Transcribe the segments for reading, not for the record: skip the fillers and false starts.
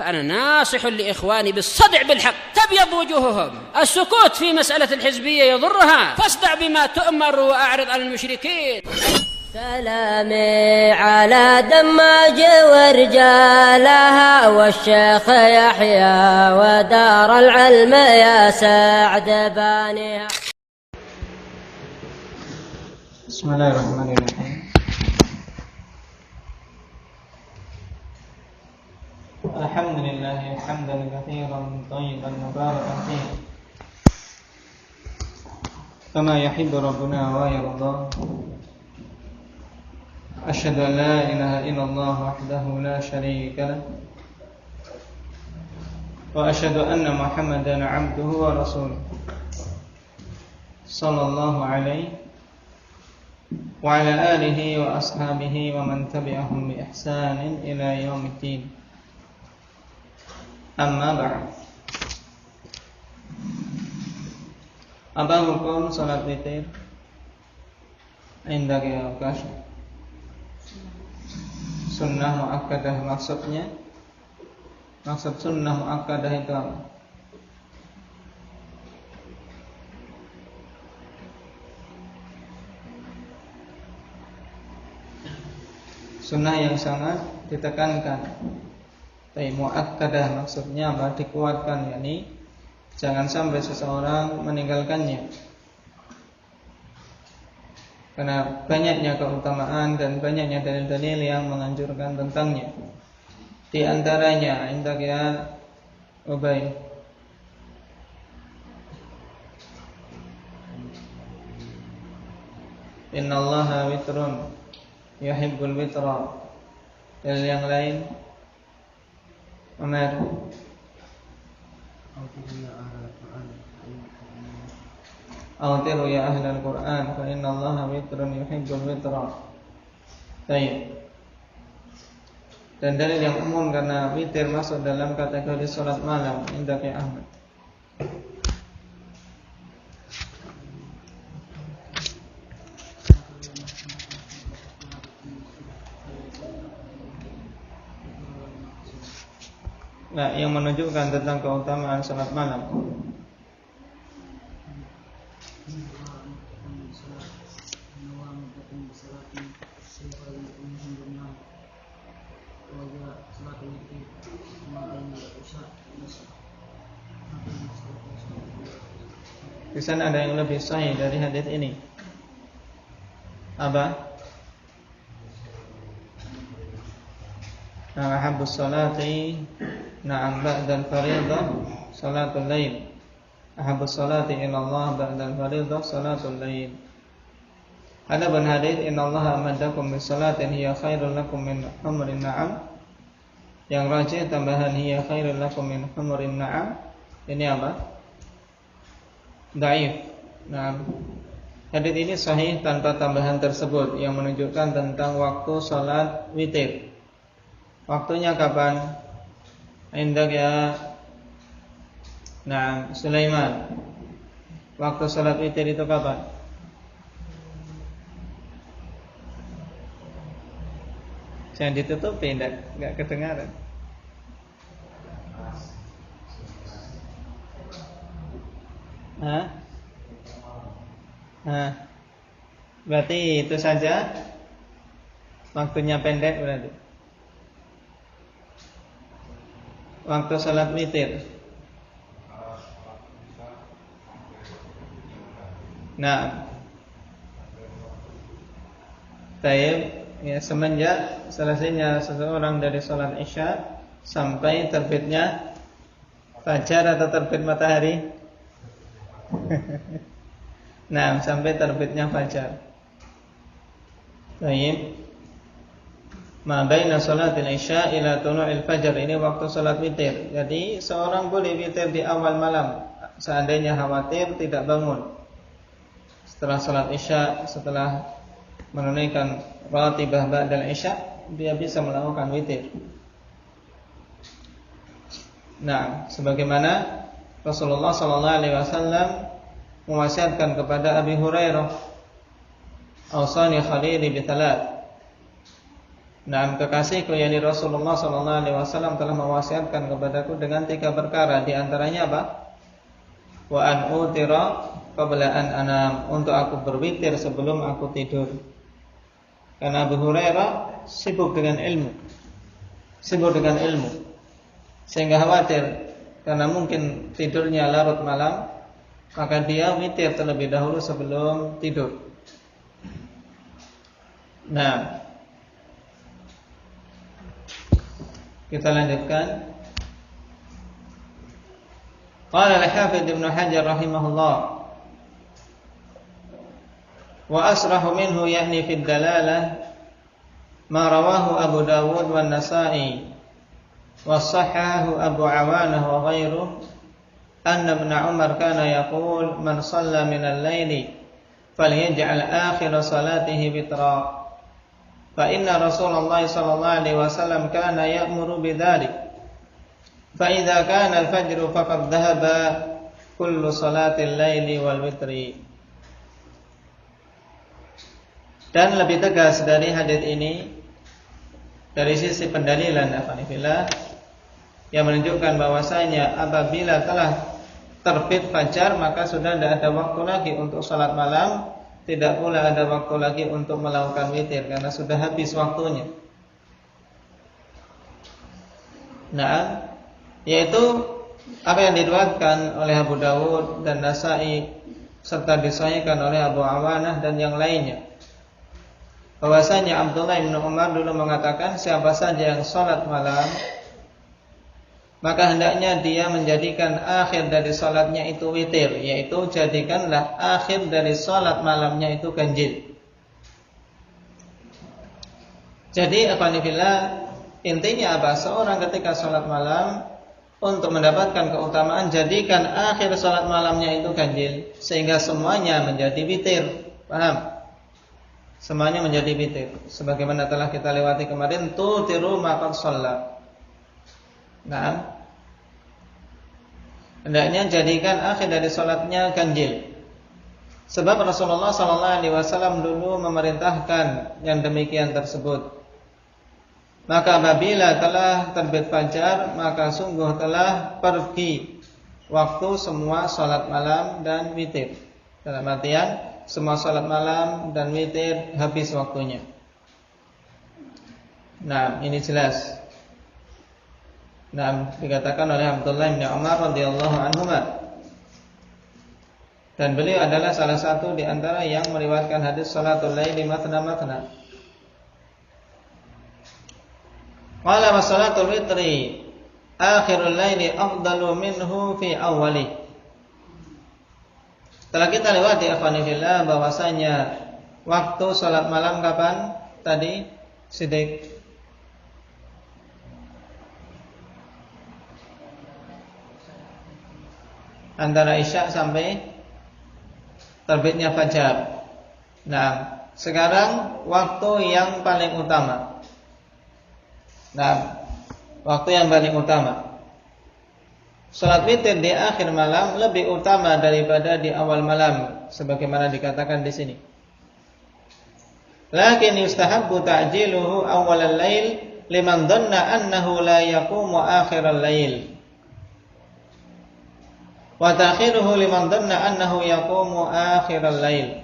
فأنا ناصح لإخواني بالصدع بالحق تبيض وجوههم. السكوت في مسألة الحزبية يضرها، فاصدع بما تؤمر وأعرض عن المشركين. سلامي على دماج ورجالها والشيخ يحيى ودار العلم يا سعد بانيها. بسم الله الرحمن الرحيم. الحمد لله حمدا كثيرا طيبا مباركا فيه كما يحب ربنا ويرضى. أشهد أن لا إله إلا الله وحده لا شريك له، وأشهد أن محمدا عبده ورسوله صلى الله عليه وعلى آله وأصحابه ومن تبعهم بإحسان إلى يوم الدين. Amma ba'd. Apa hukum salat witir inda qiyas? Sunnah muakkadah maksudnya. Maksud sunnah muakkadah itu apa? Sunnah yang sangat ditekankan. Tapi muakkadah maksudnya apa? Dikuatkan, yakni jangan sampai seseorang meninggalkannya. Karena banyaknya keutamaan dan banyaknya dalil-dalil yang menganjurkan tentangnya. Di antaranya indak ya Ubay, innallaha witrun yuhibbul witra. Dalil yang lain Umar, Autiru ya ahlal Quran fa inna allaha witrun yuhibbul witra. Baik. Dan dalil yang umum karena witir masuk dalam kategori salat malam inda Ahmad. Nah, yang menunjukkan tentang keutamaan salat malam. Di sana ada yang lebih sahih dari hadis ini. Apa? Ahabbus salati na'am ba'dal fariidah salatul lail. Ahabbus salati ila Allah ba'dal fariidah salatul lail. Adapun hadis innallaha amadakum bis salatin hiya khairul lakum min humrin na'am, yang rajih tambahan hiya khairul lakum min humrin na'am, ini apa? Dhaif. Nah, hadis ini sahih tanpa tambahan tersebut yang menunjukkan tentang waktu salat witir. Waktunya kapan? Indak ya Sulaiman. Waktu salat witir itu kapan? Jangan ditutupi, enggak kedengaran. Berarti itu saja. Waktunya pendek berarti. Waktu salat witir. Nah, baik, ya, semenjak selesainya seseorang dari salat Isya sampai terbitnya fajar atau terbit matahari. Nah, sampai terbitnya fajar. Baik. Ma baina salatil isya ila tulu'il fajar, ini waktu salat witir. Jadi seorang boleh witir di awal malam seandainya khawatir tidak bangun. Setelah salat isya, setelah menunaikan ratibah ba'dal isya, dia bisa melakukan witir. Nah, sebagaimana Rasulullah sallallahu alaihi wasallam mewasiatkan kepada Abi Hurairah, "Awsani khalili bi thalath." Nah, kekasihku yakni Rasulullah sallallahu alaihi wasallam telah mewasiatkan kepadaku dengan 3 perkara, di antaranya apa? Wa an utira qabla an anam, untuk aku berwitir sebelum aku tidur. Karena Abu Hurairah sibuk dengan ilmu, sehingga khawatir karena mungkin tidurnya larut malam, maka dia witir terlebih dahulu sebelum tidur. Nah, kita lanjutkan. Qala al-Hafidz Ibnu Hajar rahimahullah, wa asrahu minhu ya'ni fi dalalah ma rawahu Abu Dawud wa Nasa'i wa sahhahu Abu Awanah wa ghairuhu anna Ibn Umar kana yaqul man shalla min al-laili falyaj'al akhir salatihi witra. Fa inna Rasulullah sallallahu alaihi wasallam kana ya'muru bidzalik. Fa idza kana al-fajr faqad dhahaba kullu salatil laili wal witri. Dan lebih tegas dari hadis ini dari sisi pendalilan afanillah yang menunjukkan bahwasanya apabila telah terbit fajar maka sudah tidak ada waktu lagi untuk salat malam. Tidak pula ada waktu lagi untuk melakukan witir karena sudah habis waktunya. Nah, yaitu apa yang diriwayatkan oleh Abu Dawud dan Nasa'i serta disahihkan oleh Abu Awanah dan yang lainnya. Bahwasanya Abdullah bin Umar dulu mengatakan siapa saja yang salat malam maka hendaknya dia menjadikan akhir dari salatnya itu witir, yaitu jadikanlah akhir dari salat malamnya itu ganjil. Jadi afanillah, intinya apa? Seorang ketika salat malam untuk mendapatkan keutamaan jadikan akhir salat malamnya itu ganjil sehingga semuanya menjadi witir. Paham? Semuanya menjadi witir. Sebagaimana telah kita lewati kemarin, tutiru maqad shalla. Nah, hendaknya jadikan akhir dari salatnya ganjil. Sebab Rasulullah sallallahu alaihi wasallam dulu memerintahkan yang demikian tersebut. Maka apabila telah terbit fajar, maka sungguh telah pergi waktu semua salat malam dan witir. Dalam artian semua salat malam dan witir habis waktunya. Nah, ini jelas. Nah, dikatakan oleh Abdullah bin Umar radhiyallahu anhuma. Dan beliau adalah salah satu di antara yang meriwayatkan hadis salatul laili matna. Qala wa salatul witri akhirul laili afdalu minhu fi awwali. Setelah kita lewati afanillah bahwasanya waktu salat malam kapan? Tadi Siddiq antara Isya sampai terbitnya fajar. Nah, sekarang waktu yang paling utama. Nah, waktu yang paling utama. Salat witir di akhir malam lebih utama daripada di awal malam, sebagaimana dikatakan di sini. Lakin yustahabbu ta'jiluhu awwalal lail liman dhanna annahu la yaqumu akhiral lail. Wa ta'khiruhu liman dhanna annahu yaqumu akhiral lail.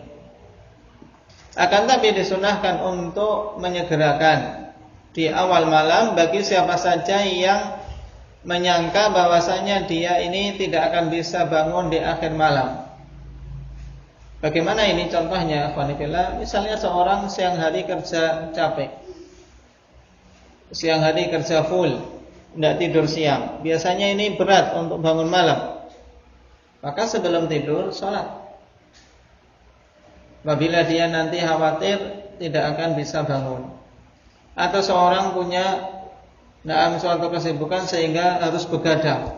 Akan tapi disunahkan untuk menyegerakan di awal malam bagi siapa saja yang menyangka bahwasanya dia ini tidak akan bisa bangun di akhir malam. Bagaimana ini contohnya? Misalnya seorang siang hari kerja capek, siang hari kerja full, tidak tidur siang. Biasanya ini berat untuk bangun malam. Maka sebelum tidur sholat. Apabila dia nanti khawatir tidak akan bisa bangun. Atau seorang punya suatu kesibukan sehingga harus begadang.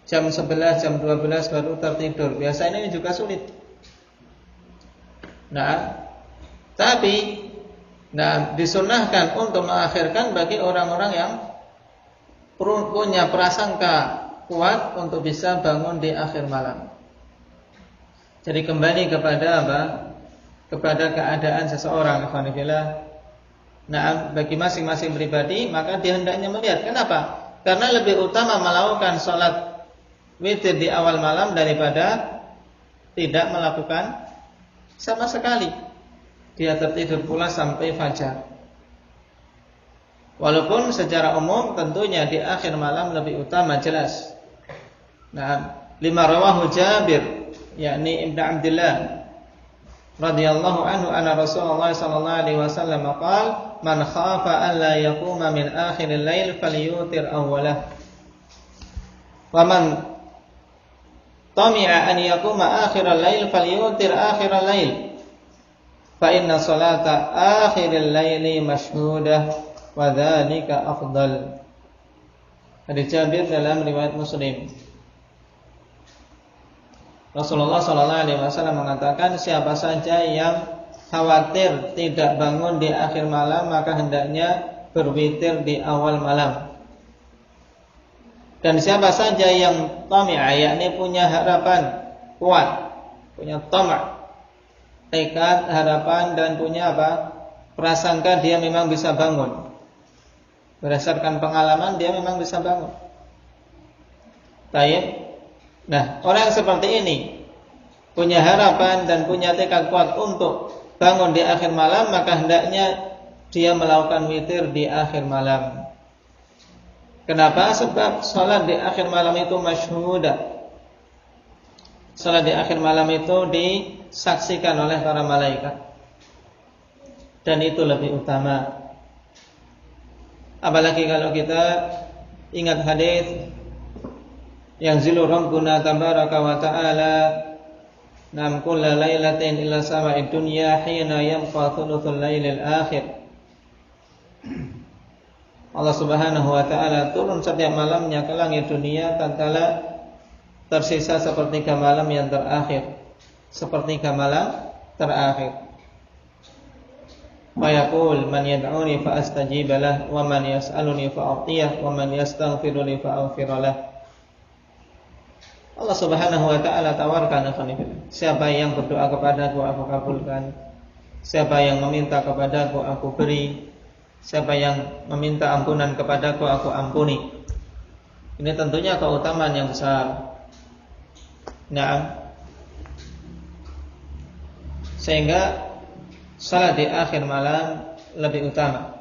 Jam 11, jam 12 baru tertidur. Biasanya ini juga sulit. Tapi disunahkan untuk mengakhirkan bagi orang-orang yang punya prasangka kuat untuk bisa bangun di akhir malam. Jadi kembali kepada apa? Kepada keadaan seseorang. Nah, bagi masing-masing pribadi, maka dia hendaknya melihat. Kenapa? Karena lebih utama melakukan sholat witir di awal malam daripada tidak melakukan sama sekali. Dia tertidur pula sampai fajar. Walaupun secara umum tentunya di akhir malam lebih utama, jelas. Nah, lima rawahu Jabir, yakni Ibnu Abdullah radhiyallahu anhu, anna Rasulullah sallallahu alaihi wasallam qala man khafa an la yaquma min akhiril lail falyutir awwalah wa man tami'a an yaquma akhiral lail falyutir akhiral lail fa inna salata akhiril laili mashhudah wa dzalika afdal. Hadits Jabir dalam riwayat Muslim. Rasulullah sallallahu alaihi wasallam mengatakan, siapa saja yang khawatir tidak bangun di akhir malam, maka hendaknya berwitir di awal malam. Dan siapa saja yang tami'a, yakni punya harapan kuat, punya tama', tekad, harapan, dan punya prasangka dia memang bisa bangun. Berdasarkan pengalaman dia memang bisa bangun. Baik. Nah, orang yang seperti ini punya harapan dan punya tekad kuat untuk bangun di akhir malam, maka hendaknya dia melakukan witir di akhir malam. Kenapa? Sebab salat di akhir malam itu masyhudah. Salat di akhir malam itu disaksikan oleh para malaikat. Dan itu lebih utama. Apalagi kalau kita ingat hadis yang zilu rabbuna tabaraka wa ta'ala nam kulla lailatin ila sama'id dunya hina yamqa thuluthul lailil akhir. Allah Subhanahu wa ta'ala turun setiap malamnya ke langit dunia tatkala tersisa sepertiga malam yang terakhir. Sepertiga malam terakhir. Wa yaqul man yad'uni fa astajib lah wa man yas'aluni fa a'tiyah wa man yastaghfiruni fa aghfir lah. Allah Subhanahu wa ta'ala tawarkan, siapa yang berdoa kepadaku aku kabulkan, siapa yang meminta kepadaku aku beri, siapa yang meminta ampunan kepadaku aku ampuni. Ini tentunya keutamaan yang besar. Nah, sehingga salat di akhir malam lebih utama.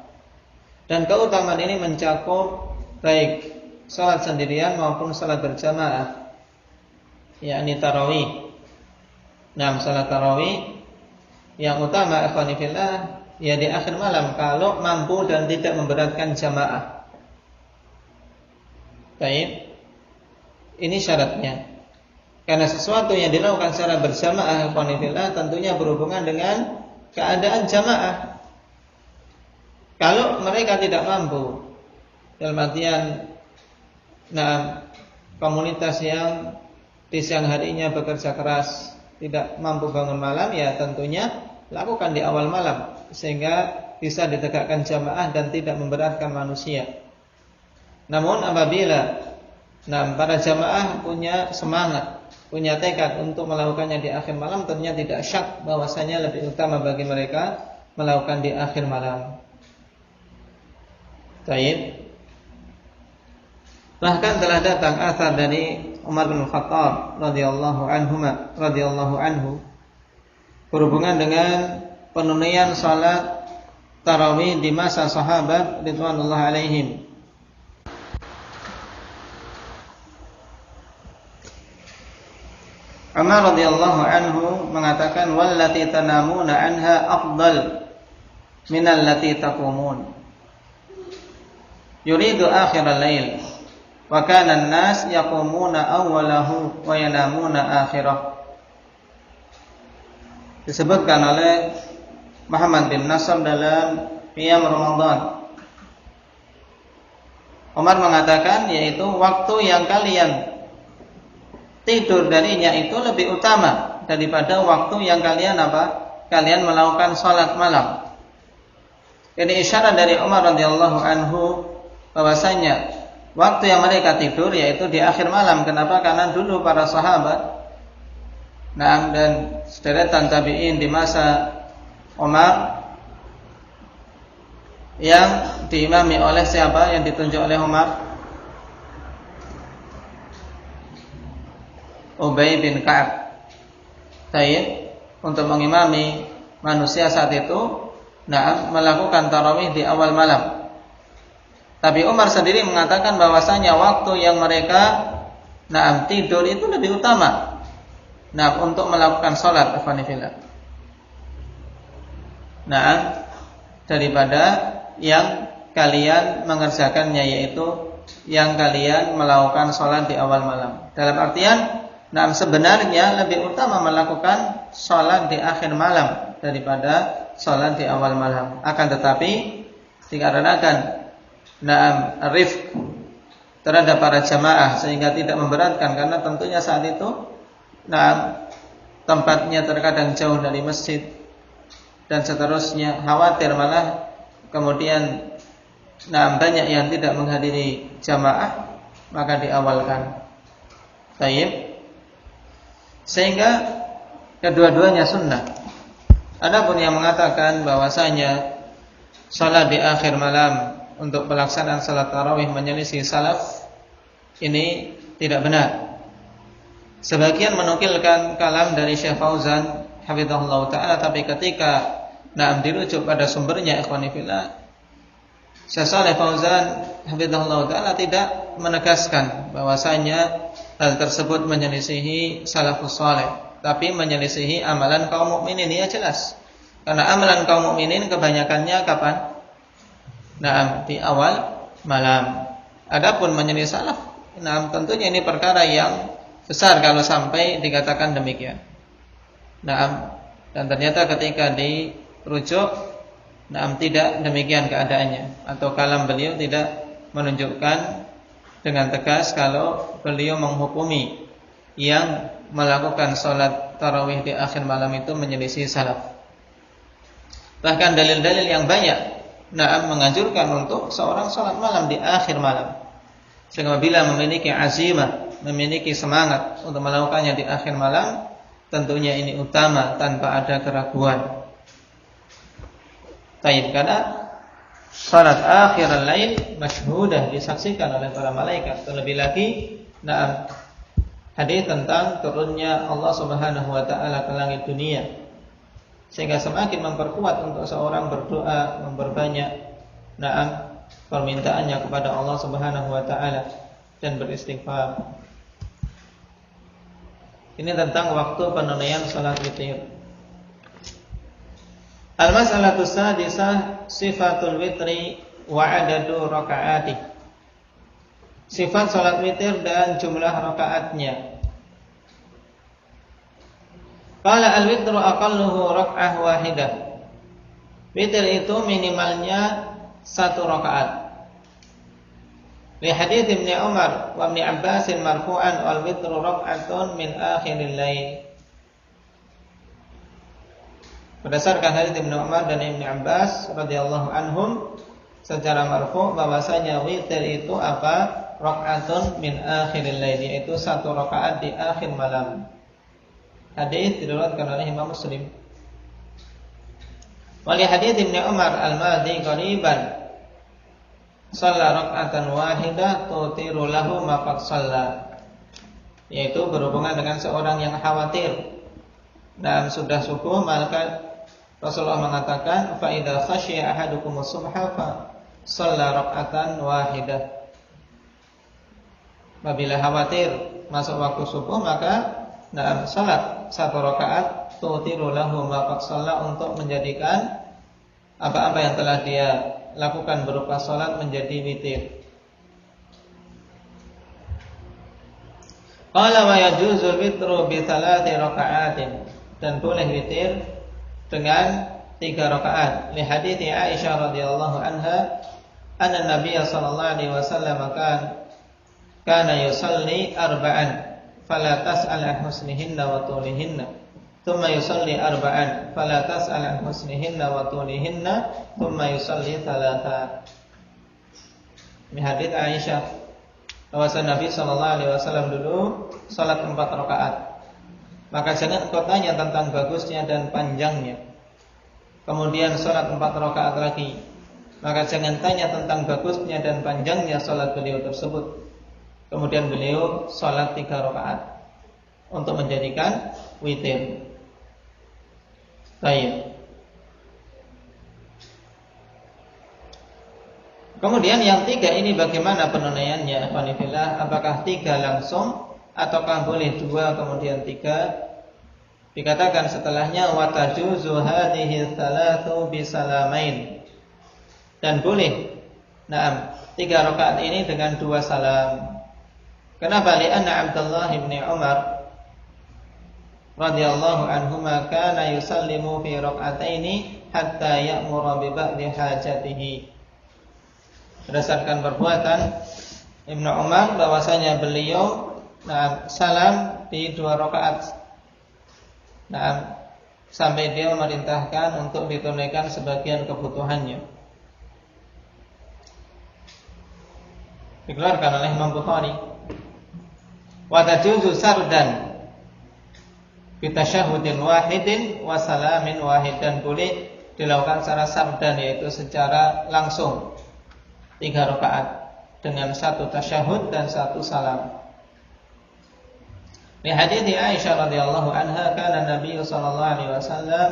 Dan keutamaan ini mencakup baik salat sendirian maupun salat berjamaah, yakni tarawih. Nah, salat tarawih yang utama ikhwani fillah ya di akhir malam kalau mampu dan tidak memberatkan jamaah. Baik. Ini syaratnya. Karena sesuatu yang dilakukan secara berjamaah ikhwani fillah tentunya berhubungan dengan keadaan jamaah. Kalau mereka tidak mampu, dalam artian komunitas yang di siang harinya bekerja keras, tidak mampu bangun malam, ya tentunya lakukan di awal malam sehingga bisa ditegakkan jamaah dan tidak memberatkan manusia. Namun apabila para jamaah punya semangat, punya tekad untuk melakukannya di akhir malam, tentunya tidak syak bahwasanya lebih utama bagi mereka melakukan di akhir malam. Baik. Bahkan telah datang athar dari Umar bin Khattab radhiyallahu anhu berhubungan dengan penunaian salat tarawih di masa sahabat ridwanullah alaihim. Umar radhiyallahu anhu mengatakan wallati tanamuna anha afdal minal lati taqumun. Yuridu akhiral lail. Wa kana an-nas yaqumuna awwalahu wa yanamuna akhirah. Disebutkan oleh Muhammad bin Nasr dalam Qiyam Ramadan. Umar mengatakan yaitu waktu yang kalian tidur darinya itu lebih utama daripada waktu yang kalian kalian melakukan salat malam. Ini isyarat dari Umar radhiyallahu anhu bahwasanya waktu yang mereka tidur yaitu di akhir malam. Kenapa? Karena dulu para sahabat dan sederetan tabi'in di masa Umar yang diimami oleh siapa yang ditunjuk oleh Umar? Ubay bin Ka'ab. Taib, untuk mengimami manusia saat itu, melakukan tarawih di awal malam. Tapi Umar sendiri mengatakan bahwasanya waktu yang mereka tidur itu lebih utama untuk melakukan sholat daripada yang kalian mengerjakannya, yaitu yang kalian melakukan sholat di awal malam. Dalam artian sebenarnya lebih utama melakukan sholat di akhir malam daripada sholat di awal malam. Akan tetapi dikarenakan rifq terhadap para jamaah sehingga tidak memberatkan, karena tentunya saat itu tempatnya terkadang jauh dari masjid dan seterusnya, khawatir malah kemudian banyak yang tidak menghadiri jamaah, maka diawalkan. Baik. Sehingga kedua-duanya sunnah. Adapun yang mengatakan bahwasanya salat di akhir malam untuk pelaksanaan salat tarawih menyelisih salaf, ini tidak benar. Sebagian menukilkan kalam dari Syekh Fauzan hafizahullah taala, tapi ketika dirujuk pada sumbernya, ikhwani fillah, Syekh Shalih Fauzan hafizahullah taala tidak menegaskan bahwasanya hal tersebut menyelisihi salafus saleh, tapi menyelisihi amalan kaum mukminin. Ya jelas, karena amalan kaum mukminin kebanyakannya kapan? Di awal malam. Adapun menyelisih salaf, tentunya ini perkara yang besar kalau sampai dikatakan demikian. Dan ternyata ketika dirujuk, tidak demikian keadaannya, atau kalam beliau tidak menunjukkan dengan tegas kalau beliau menghukumi yang melakukan sholat tarawih di akhir malam itu menyelisih salaf. Bahkan dalil-dalil yang banyak menganjurkan untuk seorang sholat malam di akhir malam. Sehingga bila memiliki azimah, memiliki semangat untuk melakukannya di akhir malam, tentunya ini utama tanpa ada keraguan. Taib, karena salat akhir al-lail masyhudah, disaksikan oleh para malaikat. Terlebih lagi hadis tentang turunnya Allah Subhanahu wa taala ke langit dunia, sehingga semakin memperkuat untuk seorang berdoa, memperbanyak permintaannya kepada Allah Subhanahu wa taala dan beristighfar. Ini tentang waktu penunaian salat witir. Al-mas'alatu sadisah sifatul witri wa adadu rakaatih. Sifat salat witir dan jumlah rakaatnya. Qala al-witru aqalluhu rak'ah wahidah. Witir itu minimalnya 1 rakaat. Li hadits Ibnu Umar wa Ibnu Abbas marfu'an wal witru rak'atun min akhiril lail. Berdasarkan hadits Ibnu Umar dan Ibnu Abbas radhiyallahu anhum secara marfu' bahwasanya witir itu apa? Rak'atun min akhiril lail, yaitu 1 rakaat di akhir malam. Hadis diriwayatkan oleh Imam Muslim. Wali hadits Ibnu Umar al-Madhi qariban shalla rak'atan wahidah tutiru lahu ma qad shalla, yaitu berhubungan dengan seorang yang khawatir dan sudah subuh, maka Rasulullah mengatakan fa idza khashiya ahadukum as-subha fa shalla rak'atan wahidah. Apabila khawatir masuk waktu subuh, maka salat 1 rakaat tutiru lahu ma qad shalla, untuk menjadikan apa-apa yang telah dia lakukan berupa salat menjadi witir. Qala wa yajuzul witru bi 3 raka'atin, dan boleh witir dengan 3 rakaat. Li hadits Aisyah radhiyallahu anha anna Nabiy sallallahu alaihi wasallam kana yusalli arba'an fala tas'al an husnihinna wa tulihinna, thumma yusalli arba'an fala tas'al an husnihinna wa tulihinna, thumma yusalli thalatha. Ini hadits Aisyah bahwasanya Nabi sallallahu alaihi wasallam dulu salat 4 rakaat. Maka jangan engkau tanya tentang bagusnya dan panjangnya. Kemudian salat 4 rakaat lagi. maka jangan tanya tentang bagusnya dan panjangnya salat beliau tersebut. Kemudian beliau salat 3 rakaat untuk menjadikan witir. Baik. Kemudian yang 3 ini bagaimana penunaiannya? Apakah 3 langsung ataukah boleh 2 kemudian 3? Dikatakan setelahnya wa tajuzu hadhihi thalathu bisalamain. Dan boleh 3 rakaat ini dengan 2 salam. Kenapa? Li'anna Abdullah bin Umar radhiyallahu anhuma kana yusallimu fi rak'ataini hatta ya'mura bi ba'di hajatihi. Berdasarkan perbuatan Ibnu Umar bahwasanya beliau salam di 2 rakaat. Sampai dia memerintahkan untuk ditunaikan sebagian kebutuhannya. Dikeluarkan oleh Imam Bukhari. Wa tajuzu sardan bi tasyahhudin wahidin wa salamin wahid, dan boleh dilakukan secara sardan, yaitu secara langsung 3 rakaat dengan 1 tasyahud dan 1 salam. Di hadits Aisyah radhiyallahu anha, kana Nabi sallallahu alaihi wasallam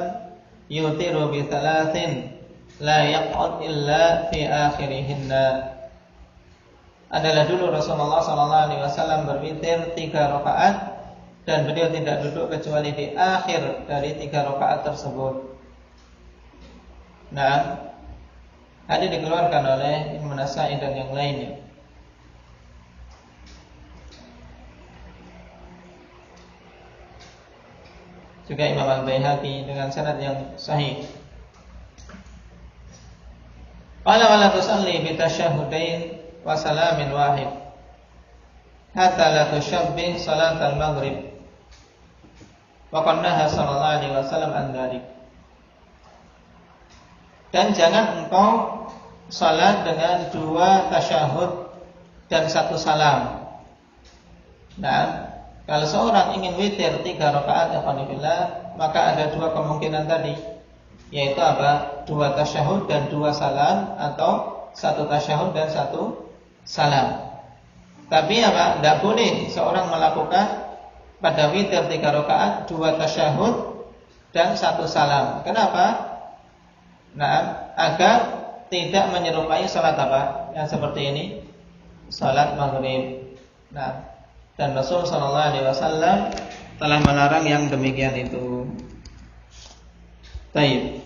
yutiru bi 3 la yaq'ud illa fi akhirihinna. Adalah dulu Rasulullah sallallahu alaihi wasallam berwitir 3 rakaat dan beliau tidak duduk kecuali di akhir dari 3 rakaat tersebut. Hadis dikeluarkan oleh Imam Nasa'i dan yang lainnya. Juga Imam Al-Baihaqi dengan sanad yang sahih. Qala wala tusalli bi tasyahhudain wa salamin wahid hatta la tushabbih salat al-maghrib. Wa qannaha sallallahu alaihi wasallam an dzalik. Dan jangan engkau salat dengan 2 tasyahud dan 1 salam. Kalau seorang ingin witir 3 rakaat, maka ada 2 kemungkinan tadi, yaitu apa? 2 tasyahud dan 2 salam, atau 1 tasyahud dan 1 salam. Tapi tidak boleh seorang melakukan pada witir 3 rakaat 2 tasyahud dan 1 salam. Kenapa? Agar tidak menyerupai salat yang seperti ini, salat maghrib. Dan Rasul sallallahu alaihi wasallam telah melarang yang demikian itu. Baik.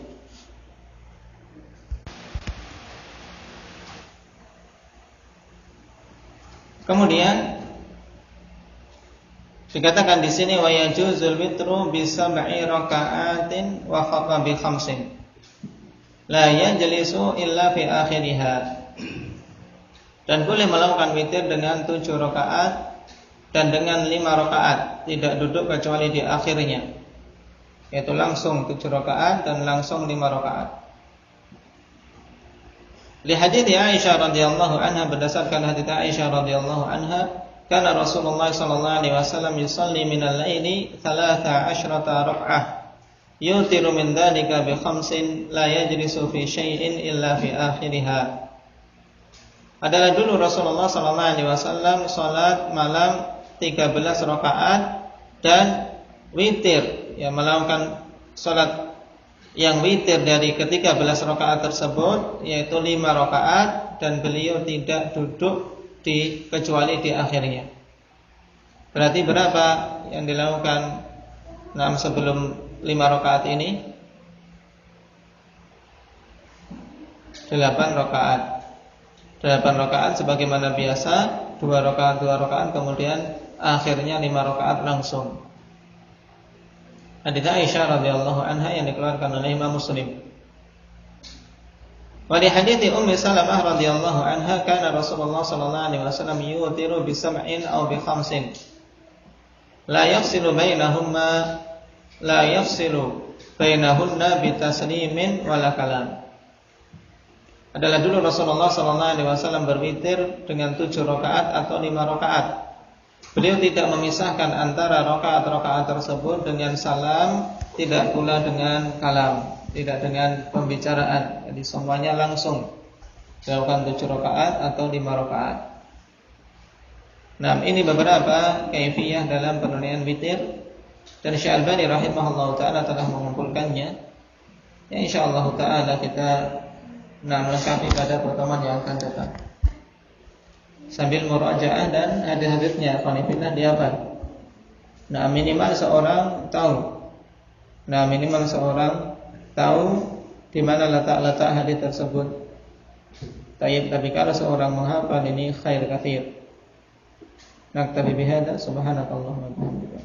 Kemudian dikatakan di sini wa yajuzul witru bi 7 raka'atin wa khata bi 5. La yajlisu illa fi akhiriha. Dan boleh melakukan witir dengan 7 rakaat dan dengan 5 rakaat, tidak duduk kecuali di akhirnya, yaitu langsung 7 rakaat dan langsung 5 rakaat. Li hadits Aisyah radhiyallahu anha, berdasarkan hadits Aisyah radhiyallahu anha, kana Rasulullah sallallahu alaihi wasallam yusalli minal laili 13 rak'ah yutiru min dzalika bi 5 la yajlisu fi syai'in illa fi akhiriha. Adalah dulu Rasulullah sallallahu alaihi wasallam salat malam 13 rakaat dan witir, melakukan salat yang witir dari ke-13 rakaat tersebut, yaitu 5 rakaat, dan beliau tidak duduk kecuali di akhirnya. Berarti berapa yang dilakukan sebelum 5 rakaat ini? 8 rakaat. 8 rakaat sebagaimana biasa, 2 rakaat, kemudian akhirnya 5 rakaat langsung. Hadits Aisyah radhiyallahu anha yang dikeluarkan oleh Imam Muslim. Wa di hadits Ummi Salamah radhiyallahu anha, kana Rasulullah sallallahu alaihi wasallam yutiru bi 7 aw bi 5. La yafsilu bainahunna bi taslimin wala kalam. Adalah dulu Rasulullah sallallahu alaihi wasallam berwitir dengan 7 rakaat atau 5 rakaat. Beliau tidak memisahkan antara rakaat-rakaat tersebut dengan salam, tidak pula dengan kalam, tidak dengan pembicaraan. Jadi semuanya langsung dilakukan 7 rakaat atau 5 rakaat. Nah, ini beberapa kaifiyah dalam penunaian witir, dan Syekh Albani rahimahullah taala telah mengumpulkannya. Ya, insyaallah taala kita melengkapi pada pertemuan yang akan datang. Sambil murajaah dan hadis-hadisnya, qanifillah dihafal. Nah, minimal seorang tahu di mana letak-letak hadis tersebut. Tapi kalau seorang menghafal ini khair katsir. Naktabi bihadza subhanakallahumma wa bihamdika.